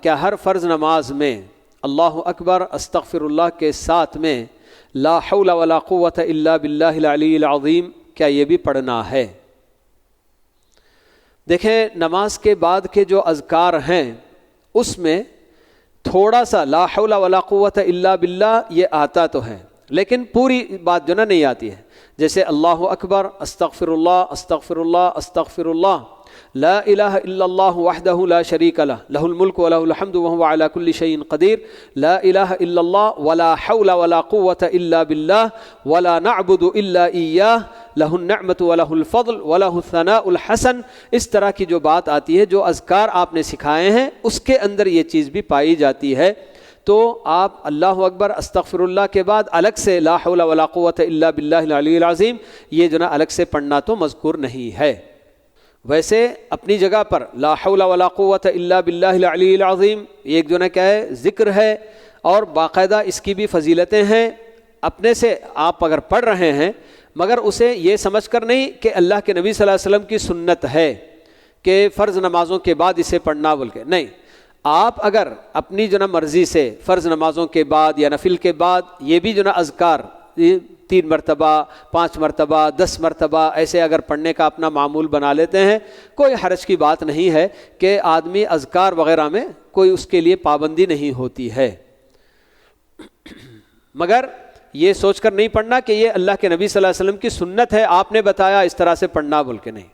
کیا ہر فرض نماز میں اللہ اکبر استغفر اللہ کے ساتھ میں لا حول ولا قوت الا باللہ العلی العظیم کیا یہ بھی پڑھنا ہے؟ دیکھیں، نماز کے بعد کے جو اذکار ہیں اس میں تھوڑا سا لا حول ولا قوت الا باللہ یہ آتا تو ہے، لیکن پوری بات جو نا نہیں آتی ہے. جیسے اللہ اکبر استغفر اللہ استغفر اللہ استغفر اللہ، لا الہ الا اللہ وحدہ لا شریک لہ لہ الملک ولہ الحمد وہو علی کل شیء قدیر، لا الہ الا اللہ ولا حول ولا قوت الا باللہ ولا نعبد الا ایاہ لہ النعمت ولہ الفضل ولہ الثناء الحسن. اس طرح کی جو بات آتی ہے، جو اذکار آپ نے سکھائے ہیں اس کے اندر یہ چیز بھی پائی جاتی ہے. تو آپ اللہ اکبر استغفر اللہ کے بعد الگ سے لا حول ولا قوت الا باللہ العلی العظیم یہ جو نا الگ سے پڑھنا تو مذکور نہیں ہے. ویسے اپنی جگہ پر لا حول ولا قوت الا باللہ العلی العظیم ایک جو نا کیا ہے ذکر ہے، اور باقاعدہ اس کی بھی فضیلتیں ہیں. اپنے سے آپ اگر پڑھ رہے ہیں مگر اسے یہ سمجھ کر نہیں کہ اللہ کے نبی صلی اللہ علیہ وسلم کی سنت ہے کہ فرض نمازوں کے بعد اسے پڑھنا بول کے نہیں. آپ اگر اپنی جو نا مرضی سے فرض نمازوں کے بعد یا نفل کے بعد یہ بھی جو نا اذکار 3 مرتبہ 5 مرتبہ 10 مرتبہ ایسے اگر پڑھنے کا اپنا معمول بنا لیتے ہیں، کوئی حرج کی بات نہیں ہے کہ آدمی اذکار وغیرہ میں کوئی اس کے لیے پابندی نہیں ہوتی ہے. مگر یہ سوچ کر نہیں پڑھنا کہ یہ اللہ کے نبی صلی اللہ علیہ وسلم کی سنت ہے، آپ نے بتایا اس طرح سے پڑھنا بول کے نہیں.